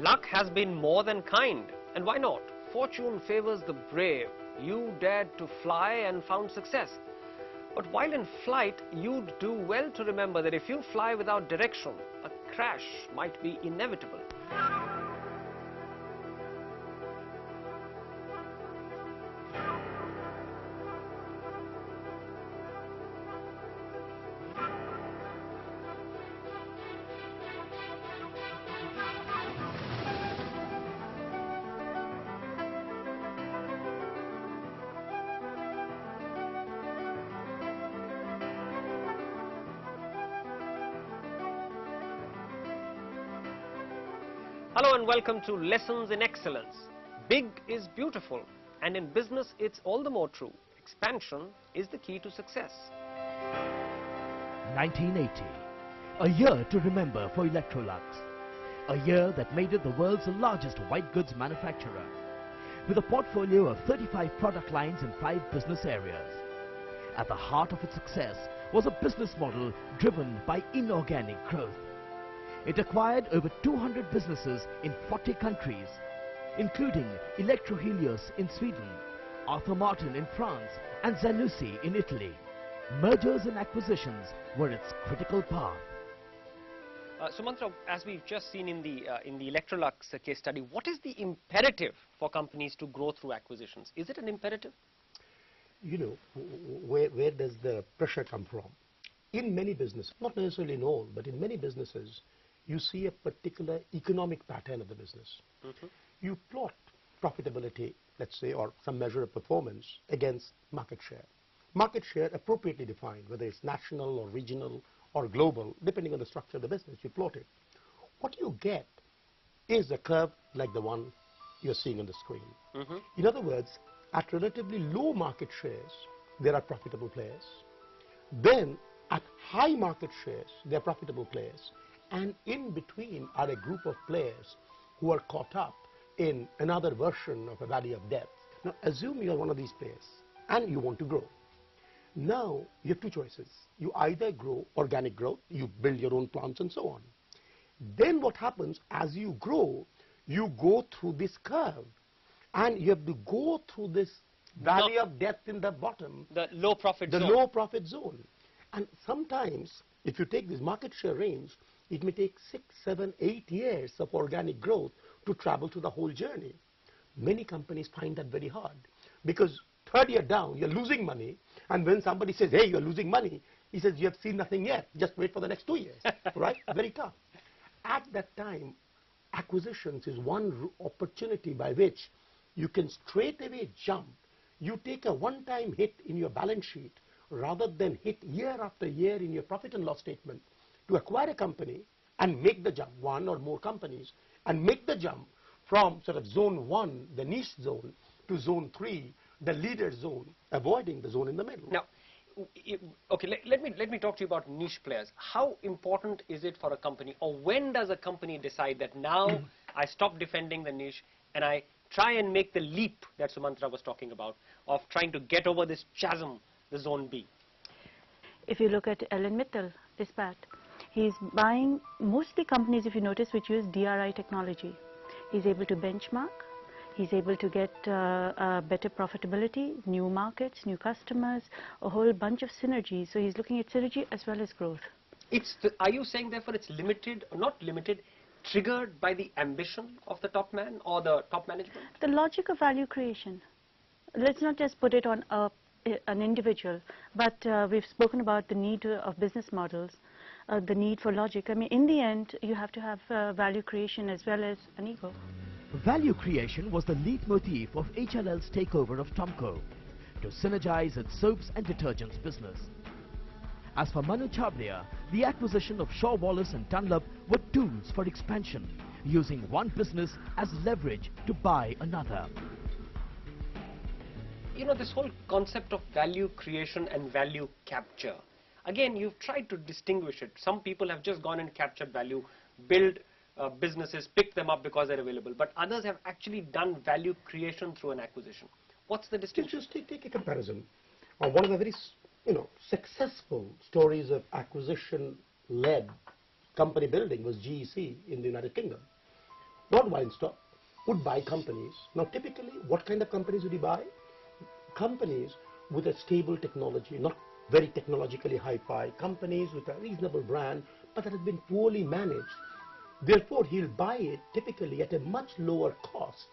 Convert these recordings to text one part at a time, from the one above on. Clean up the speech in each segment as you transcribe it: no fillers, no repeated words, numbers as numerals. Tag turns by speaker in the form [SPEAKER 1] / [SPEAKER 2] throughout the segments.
[SPEAKER 1] Luck has been more than kind, and why not? Fortune favors the brave. You dared to fly and found success. But while in flight, you'd do well to remember that if you fly without direction, a crash might be inevitable. Hello and welcome to Lessons in Excellence. Big is beautiful, and in business it's all the more true. Expansion is the key to success.
[SPEAKER 2] 1980, a year to remember for Electrolux. A year that made it the world's largest white goods manufacturer, with a portfolio of 35 product lines in 5 business areas. At the heart of its success was a business model driven by inorganic growth. It acquired over 200 businesses in 40 countries, including Electrohelios in Sweden, Arthur Martin in France, and Zanussi in Italy. Mergers and acquisitions were its critical path.
[SPEAKER 1] Sumantra, as we've just seen in the Electrolux case study, what is the imperative for companies to grow through acquisitions? Is it an imperative?
[SPEAKER 3] You know, where does the pressure come from? In many businesses, not necessarily in all, but in many businesses, you see a particular economic pattern of the business. You plot profitability, let's say, or some measure of performance against market share. Market share appropriately defined, whether it's national or regional or global, depending on the structure of the business, you plot it. What you get is a curve like the one you're seeing on the screen. In other words, at relatively low market shares, there are profitable players. Then, at high market shares, there are profitable players. And in between are a group of players who are caught up in another version of a valley of death. Now, assume you are one of these players and you want to grow. Now, you have two choices. You either grow organic growth, you build your own plants and so on. Then what happens, as you grow, you go through this curve. And you have to go through this valley of death in the bottom.
[SPEAKER 1] The low profit zone.
[SPEAKER 3] The low profit zone. And sometimes, if you take this market share range, it may take 6, 7, 8 years of organic growth to travel through the whole journey. Many companies find that very hard because third year down, you're losing money. And when somebody says, hey, you're losing money, he says, you have seen nothing yet. Just wait for the next 2 years, right? Very tough. At that time, acquisitions is one opportunity by which you can straight away jump. You take a one-time hit in your balance sheet rather than hit year after year in your profit and loss statement to acquire a company and make the jump, one or more companies, and make the jump from sort of zone 1, the niche zone, to zone 3, the leader zone, avoiding the zone in the middle.
[SPEAKER 1] Now, okay, let me talk to you about niche players. How important is it for a company, or when does a company decide that now I stop defending the niche and I try and make the leap that Sumantra was talking about of trying to get over this chasm, the zone B?
[SPEAKER 4] If you look at Ellen Mittal, Ispat, he's buying mostly companies, if you notice, which use DRI technology. He's able to benchmark. He's able to get better profitability, new markets, new customers, a whole bunch of synergies. So he's looking at synergy as well as growth.
[SPEAKER 1] Are you saying therefore it's limited, or not limited, triggered by the ambition of the top man or the top management?
[SPEAKER 4] The logic of value creation. Let's not just put it on an individual, but we've spoken about the need of business models, the need for logic. I mean, in the end, you have to have value creation as well as an ego.
[SPEAKER 2] Value creation was the leitmotif of HLL's takeover of Tomco to synergize its soaps and detergents business. As for Manu Chabria, the acquisition of Shaw Wallace and Dunlop were tools for expansion, using one business as leverage to buy another.
[SPEAKER 1] You know, this whole concept of value creation and value capture, again, you've tried to distinguish it. Some people have just gone and captured value, built businesses, picked them up because they're available, but others have actually done value creation through an acquisition. What's the distinction?
[SPEAKER 3] Just take a comparison. One of the very successful stories of acquisition-led company building was GEC in the United Kingdom. not Weinstock, would buy companies. Now typically, what kind of companies would he buy? Companies with a stable technology, not very technologically hi-fi, companies with a reasonable brand, but that has been poorly managed. Therefore, he'll buy it typically at a much lower cost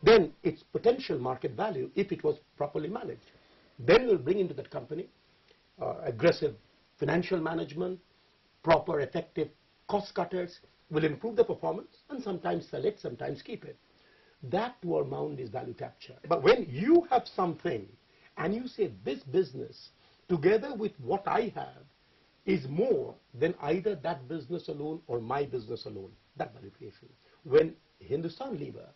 [SPEAKER 3] than its potential market value if it was properly managed. Then we'll bring into that company aggressive financial management, proper effective cost cutters, will improve the performance and sometimes sell it, sometimes keep it. That to our mind is value capture. But when you have something and you say this business together with what I have is more than either that business alone or my business alone, that value creation. When Hindustan Lever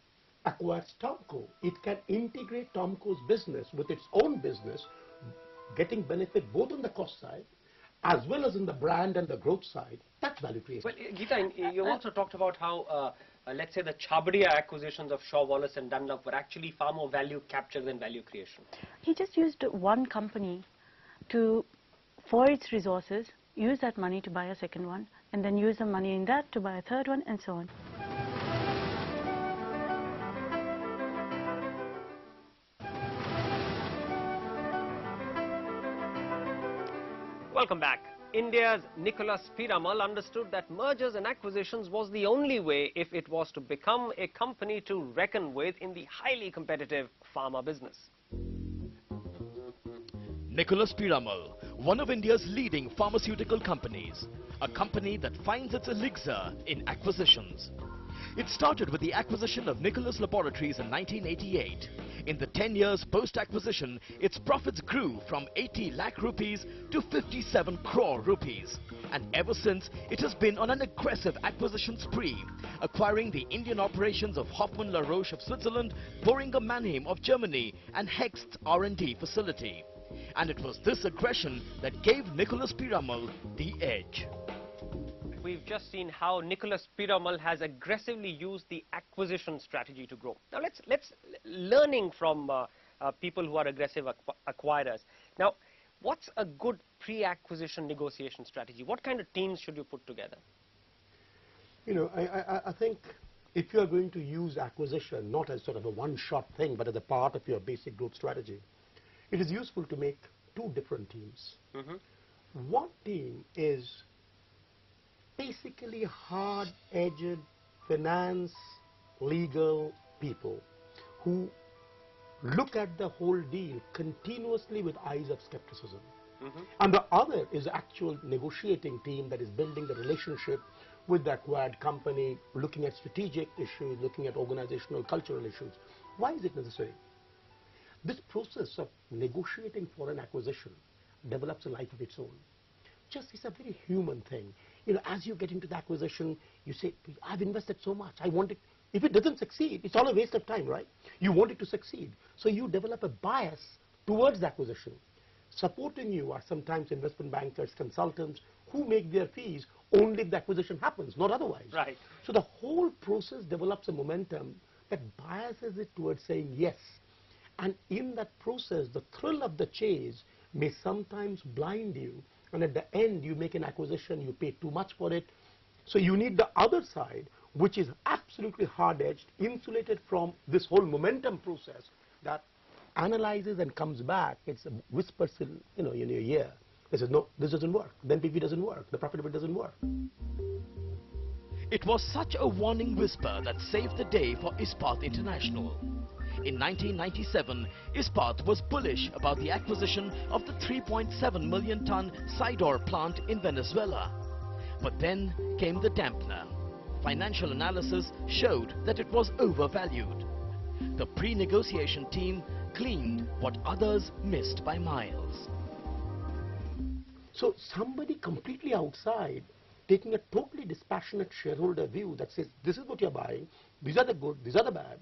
[SPEAKER 3] acquires Tomco, it can integrate Tomco's business with its own business, getting benefit both on the cost side as well as in the brand and the growth side. That's value creation.
[SPEAKER 1] Well, Geeta, you also talked about how, let's say, the Chhabria acquisitions of Shaw Wallace and Dunlop were actually far more value capture than value creation.
[SPEAKER 4] He just used one company for its resources, use that money to buy a second one, and then use the money in that to buy a third one, and so on.
[SPEAKER 1] Welcome back. India's Nicholas Piramal understood that mergers and acquisitions was the only way if it was to become a company to reckon with in the highly competitive pharma business.
[SPEAKER 2] Nicholas Piramal, one of India's leading pharmaceutical companies, a company that finds its elixir in acquisitions. It started with the acquisition of Nicholas Laboratories in 1988. In the 10 years post-acquisition, its profits grew from 80 lakh rupees to 57 crore rupees. And ever since, it has been on an aggressive acquisition spree, acquiring the Indian operations of Hoffmann La Roche of Switzerland, Boehringer Mannheim of Germany, and Hext's R&D facility. And it was this aggression that gave Nicholas Piramal the edge.
[SPEAKER 1] We've just seen how Nicholas Piramal has aggressively used the acquisition strategy to grow. Now let's learning from people who are aggressive acquirers. Now, what's a good pre-acquisition negotiation strategy? What kind of teams should you put together?
[SPEAKER 3] You know, I think if you are going to use acquisition not as sort of a one-shot thing, but as a part of your basic growth strategy, it is useful to make two different teams. One team is basically hard-edged finance, legal people who look at the whole deal continuously with eyes of skepticism. And the other is the actual negotiating team that is building the relationship with the acquired company, looking at strategic issues, looking at organizational, cultural issues. Why is it necessary? This process of negotiating for an acquisition develops a life of its own. Just it's a very human thing. You know, as you get into the acquisition, you say, I've invested so much, I want it. If it doesn't succeed, it's all a waste of time, right? You want it to succeed. So you develop a bias towards the acquisition. Supporting you are sometimes investment bankers, consultants, who make their fees only if the acquisition happens, not otherwise.
[SPEAKER 1] Right.
[SPEAKER 3] So the whole process develops a momentum that biases it towards saying yes. And in that process, the thrill of the chase may sometimes blind you. And at the end, you make an acquisition, you pay too much for it. So you need the other side, which is absolutely hard-edged, insulated from this whole momentum process that analyzes and comes back. It's a whisper in your ear. It says, no, this doesn't work. Then PV doesn't work. The profitability doesn't work.
[SPEAKER 2] It was such a warning whisper that saved the day for Ispat International. In 1997, Ispat was bullish about the acquisition of the 3.7 million ton Sidor plant in Venezuela. But then came the dampener. Financial analysis showed that it was overvalued. The pre-negotiation team gleaned what others missed by miles.
[SPEAKER 3] So somebody completely outside taking a totally dispassionate shareholder view that says, this is what you're buying, these are the good, these are the bad.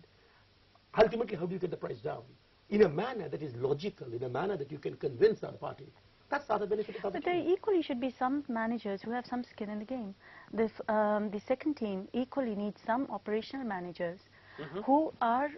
[SPEAKER 3] Ultimately, how do you get the price down? In a manner that is logical, in a manner that you can convince our party. That's the other benefit of the
[SPEAKER 4] But there equally should be some managers who have some skin in the game. The second team equally needs some operational managers who are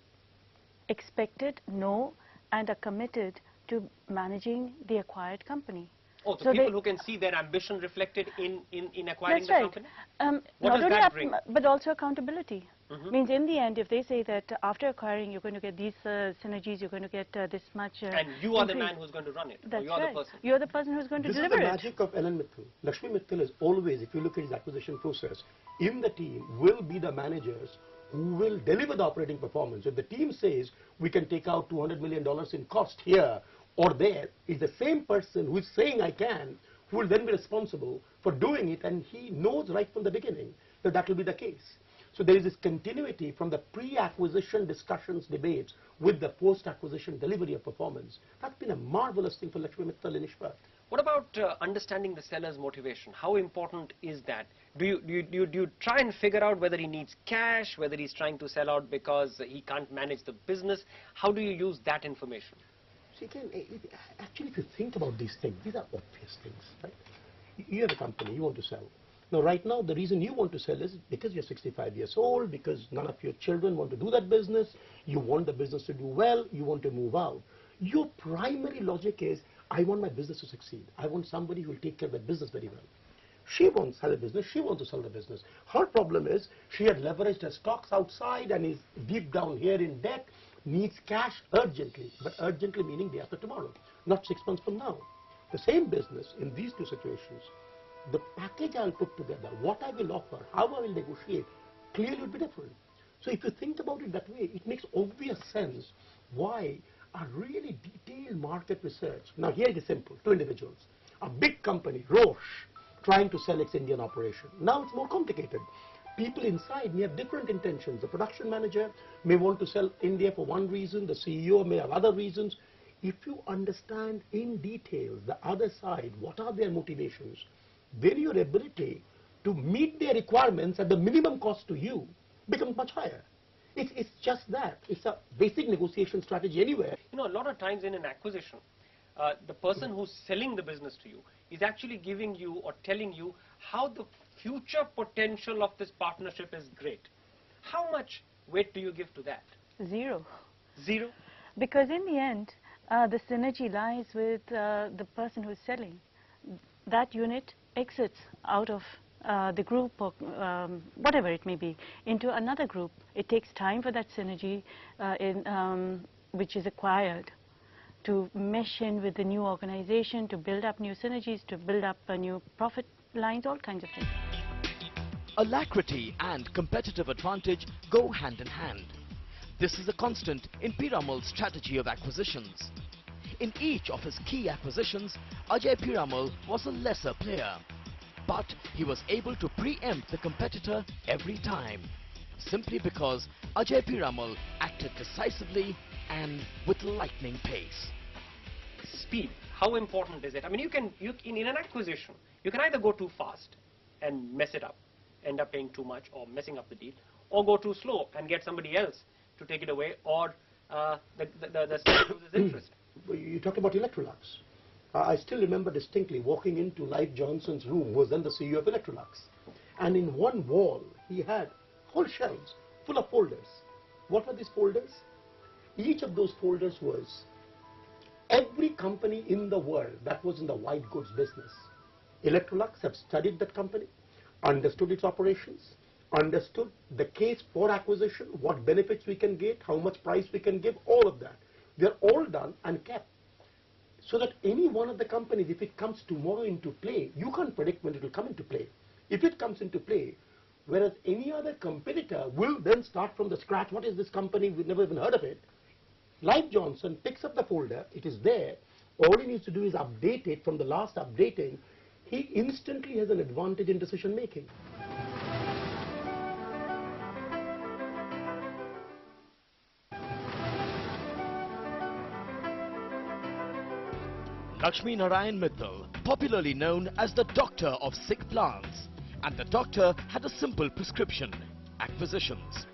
[SPEAKER 4] expected, know, and are committed to managing the acquired company.
[SPEAKER 1] Oh, so people who can see their ambition reflected in acquiring
[SPEAKER 4] that's
[SPEAKER 1] the
[SPEAKER 4] right.
[SPEAKER 1] company?
[SPEAKER 4] Not
[SPEAKER 1] What does
[SPEAKER 4] only
[SPEAKER 1] that bring?
[SPEAKER 4] but also accountability. Means in the end, if they say that after acquiring you're going to get these synergies, you're going to get this much
[SPEAKER 1] And you are the
[SPEAKER 4] increase.
[SPEAKER 1] man who's going to run it. Or
[SPEAKER 4] That's
[SPEAKER 1] you are
[SPEAKER 4] right.
[SPEAKER 1] the person.
[SPEAKER 4] You're the person who's going to
[SPEAKER 3] This is
[SPEAKER 4] deliver
[SPEAKER 3] the
[SPEAKER 4] it.
[SPEAKER 3] magic of Ellen Mittal. Lakshmi Mittal is always, if you look at his acquisition process, in the team will be the managers who will deliver the operating performance. If the team says we can take out $200 million in cost here or there, is the same person who is saying I can, who will then be responsible for doing it, and he knows right from the beginning that that will be the case. So there is this continuity from the pre-acquisition discussions, debates, with the post-acquisition delivery of performance. That's been a marvelous thing for Lakshmi Mittal in Ishwar.
[SPEAKER 1] What about understanding the seller's motivation? How important is that? Do you try and figure out whether he needs cash, whether he's trying to sell out because he can't manage the business? How do you use that information?
[SPEAKER 3] See, again, actually, if you think about these things, these are obvious things, right? You have a company, you want to sell. Now, right now, the reason you want to sell is because you're 65 years old, because none of your children want to do that business, you want the business to do well, you want to move out. Your primary logic is, I want my business to succeed. I want somebody who will take care of that business very well. She wants to sell a business, she wants to sell the business. Her problem is, she had leveraged her stocks outside and is deep down here in debt, needs cash urgently, but urgently meaning day after tomorrow, not 6 months from now. The same business in these two situations, the package I'll put together, what I will offer, how I will negotiate, clearly would be different. So if you think about it that way, it makes obvious sense why a really detailed market research. Now here it is simple, two individuals. A big company, Roche, trying to sell its Indian operation. Now it's more complicated. People inside may have different intentions. The production manager may want to sell India for one reason, the CEO may have other reasons. If you understand in detail the other side, what are their motivations, then your ability to meet their requirements at the minimum cost to you becomes much higher. It's just that. It's a basic negotiation strategy anywhere.
[SPEAKER 1] You know, a lot of times in an acquisition, the person who's selling the business to you is actually giving you or telling you how the future potential of this partnership is great. How much weight do you give to that?
[SPEAKER 4] Zero.
[SPEAKER 1] Zero?
[SPEAKER 4] Because in the end, the synergy lies with the person who's selling. That unit exits out of the group or whatever it may be into another group. It takes time for that synergy which is acquired to mesh in with the new organization, to build up new synergies, to build up new profit lines, all kinds of things.
[SPEAKER 2] Alacrity and competitive advantage go hand in hand. This is a constant in Piramal's strategy of acquisitions. In each of his key acquisitions, Ajay Piramal was a lesser player, but he was able to preempt the competitor every time, simply because Ajay Piramal acted decisively and with lightning pace.
[SPEAKER 1] Speed, how important is it? I mean, in an acquisition, you can either go too fast and mess it up, end up paying too much or messing up the deal, or go too slow and get somebody else to take it away, or the seller loses interest.
[SPEAKER 3] You talked about Electrolux. I still remember distinctly walking into Leif Johnson's room, who was then the CEO of Electrolux. And in one wall, he had whole shelves full of folders. What were these folders? Each of those folders was every company in the world that was in the white goods business. Electrolux have studied that company, understood its operations, understood the case for acquisition, what benefits we can get, how much price we can give, all of that. They're all done and kept. So that any one of the companies, if it comes tomorrow into play, you can't predict when it will come into play. If it comes into play, whereas any other competitor will then start from the scratch, what is this company, we've never even heard of it. Leif Johnson picks up the folder, it is there, all he needs to do is update it from the last updating. He instantly has an advantage in decision making.
[SPEAKER 2] Lakshmi Narayan Mittal, popularly known as the doctor of sick plants, and the doctor had a simple prescription: acquisitions.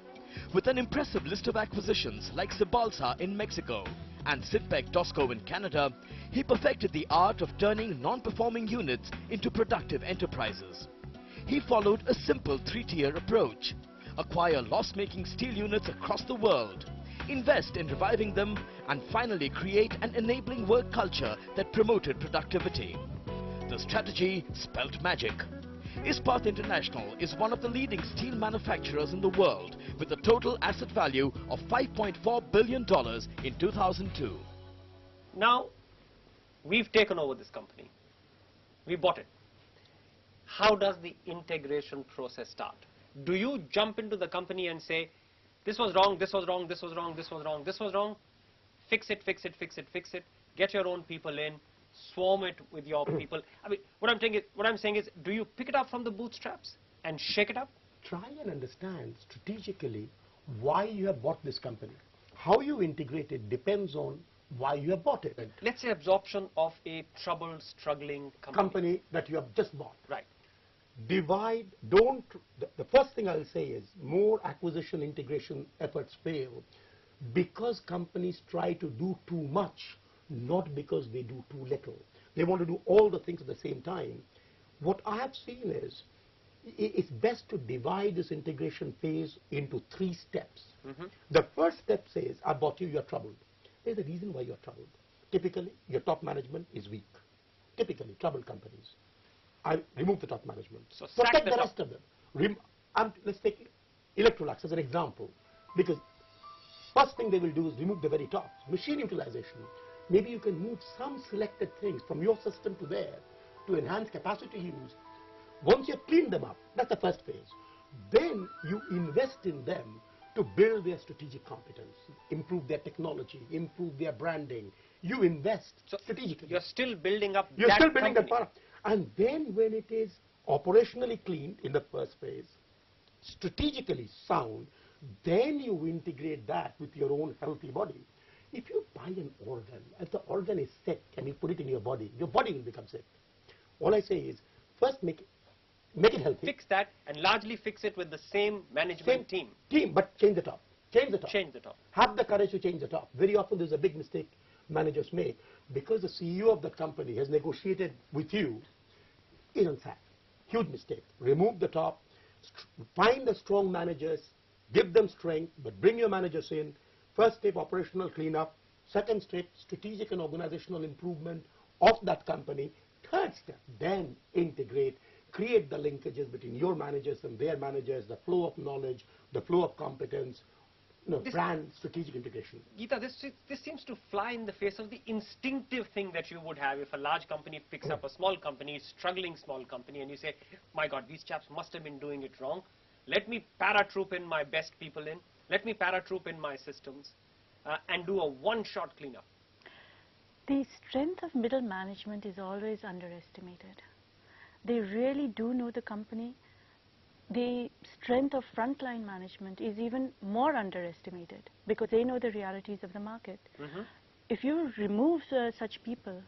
[SPEAKER 2] With an impressive list of acquisitions like Cibalsa in Mexico and Sidpec Dosco in Canada, he perfected the art of turning non-performing units into productive enterprises. He followed a simple three-tier approach: acquire loss-making steel units across the world, invest in reviving them, and finally create an enabling work culture that promoted productivity. The strategy spelt magic. Ispat International is one of the leading steel manufacturers in the world with a total asset value of $5.4 billion in 2002.
[SPEAKER 1] Now, we've taken over this company. We bought it. How does the integration process start? Do you jump into the company and say, this was wrong, this was wrong, this was wrong, this was wrong, this was wrong, fix it, fix it, fix it, fix it, get your own people in, swarm it with your people? I mean, what I'm saying is, do you pick it up from the bootstraps and shake it up?
[SPEAKER 3] Try and understand strategically why you have bought this company. How you integrate it depends on why you have bought it.
[SPEAKER 1] Let's say absorption of a troubled, struggling
[SPEAKER 3] Company that you have just bought.
[SPEAKER 1] Right.
[SPEAKER 3] Divide, don't, the first thing I'll say is more acquisition integration efforts fail because companies try to do too much, not because they do too little. They want to do all the things at the same time. What I have seen is, it's best to divide this integration phase into 3 steps. The first step says, I bought you, you're troubled. There's a reason why you're troubled. Typically, your top management is weak. Typically, troubled companies. I remove the top management.
[SPEAKER 1] So
[SPEAKER 3] protect
[SPEAKER 1] the
[SPEAKER 3] the
[SPEAKER 1] top.
[SPEAKER 3] rest of them. Let's take Electrolux as an example, because first thing they will do is remove the very top. Machine utilization. Maybe you can move some selected things from your system to there to enhance capacity use. Once you've cleaned them up, that's the first phase. Then you invest in them to build their strategic competence, improve their technology, improve their branding. You invest strategically.
[SPEAKER 1] You're still building up
[SPEAKER 3] You're
[SPEAKER 1] that
[SPEAKER 3] still building
[SPEAKER 1] company.
[SPEAKER 3] that product. And then when it is operationally cleaned in the first phase, strategically sound, then you integrate that with your own healthy body. If you buy an organ, if the organ is sick and you put it in your body will become sick. All I say is, first make it healthy.
[SPEAKER 1] Fix that and largely fix it with the same management team.
[SPEAKER 3] But change the top. Change the top.
[SPEAKER 1] Change the top.
[SPEAKER 3] Have the courage to change the top. Very often there's a big mistake managers make because the CEO of that company has negotiated with you. Is unsafe. Huge mistake. Remove the top. Find the strong managers. Give them strength, but bring your managers in. First step, operational cleanup. Second step, strategic and organizational improvement of that company. Third step, then integrate. Create the linkages between your managers and their managers, the flow of knowledge, the flow of competence, brand, strategic integration.
[SPEAKER 1] Geeta, this seems to fly in the face of the instinctive thing that you would have if a large company picks up a small company, struggling small company, and you say, my God, these chaps must have been doing it wrong. Let me paratroop in my best people in. Let me paratroop in my systems and do a one-shot cleanup.
[SPEAKER 4] The strength of middle management is always underestimated. They really do know the company. The strength of frontline management is even more underestimated because they know the realities of the market. If you remove such people,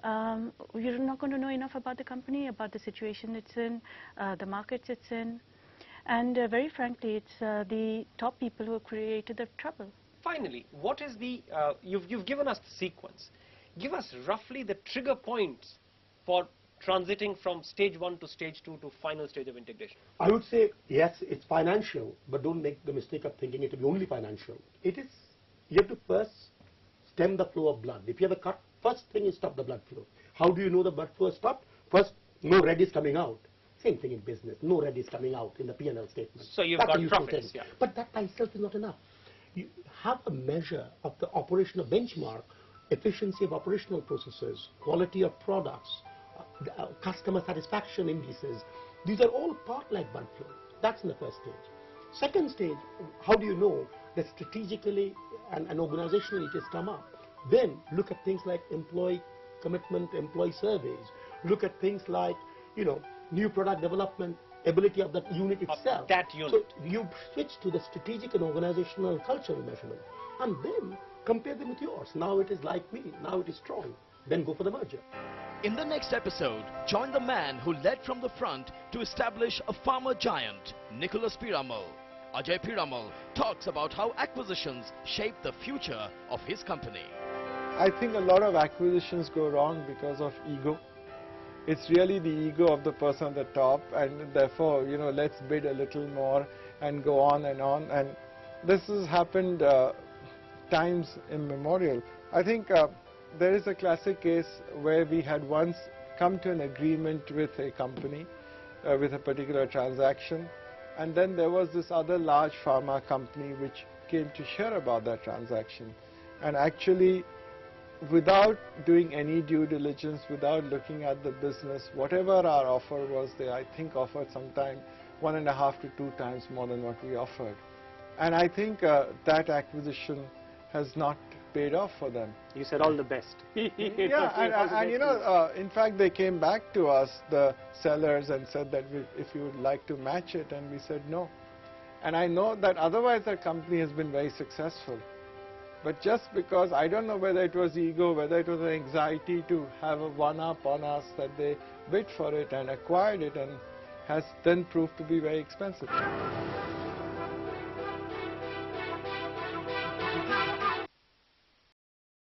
[SPEAKER 4] you're not going to know enough about the company, about the situation it's in, the markets it's in. And very frankly, it's the top people who have created the trouble.
[SPEAKER 1] Finally, what is the, you've given us the sequence. Give us roughly the trigger points for transiting from stage 1 to stage 2 to final stage of integration.
[SPEAKER 3] I would say, yes, it's financial, but don't make the mistake of thinking it to be only financial. It is, you have to first stem the flow of blood. If you have a cut, first thing is stop the blood flow. How do you know the blood flow is stopped? First, no red is coming out. Same thing in business. No red is coming out in the P&L statement.
[SPEAKER 1] So you've
[SPEAKER 3] That's
[SPEAKER 1] got profits. Yeah.
[SPEAKER 3] But that by itself is not enough. You have a measure of the operational benchmark, efficiency of operational processes, quality of products, customer satisfaction indices. These are all part like blood flow. That's in the first stage. Second stage, how do you know that strategically and organizationally it has come up? Then look at things like employee commitment, employee surveys. Look at things like, new product development, ability of that unit itself.
[SPEAKER 1] That unit.
[SPEAKER 3] So you switch to the strategic and organizational cultural measurement and then compare them with yours. Now it is like me, now it is strong. Then go for the merger.
[SPEAKER 2] In the next episode, join the man who led from the front to establish a pharma giant, Nicholas Piramal. Ajay Piramal talks about how acquisitions shape the future of his company.
[SPEAKER 5] I think a lot of acquisitions go wrong because of ego. It's really the ego of the person at the top, and therefore, let's bid a little more and go on. And this has happened times immemorial. I think there is a classic case where we had once come to an agreement with a company with a particular transaction. And then there was this other large pharma company which came to hear about that transaction. And actually, without doing any due diligence, without looking at the business, whatever our offer was, they, I think, offered sometime 1.5 to 2 times more than what we offered. And I think that acquisition has not paid off for them.
[SPEAKER 1] You said all the best.
[SPEAKER 5] Yeah, and you know, in fact, they came back to us, the sellers, and said that if you would like to match it, and we said no. And I know that otherwise that company has been very successful. But just because, I don't know whether it was ego, whether it was an anxiety to have a one-up on us, that they bid for it and acquired it, and has then proved to be very expensive.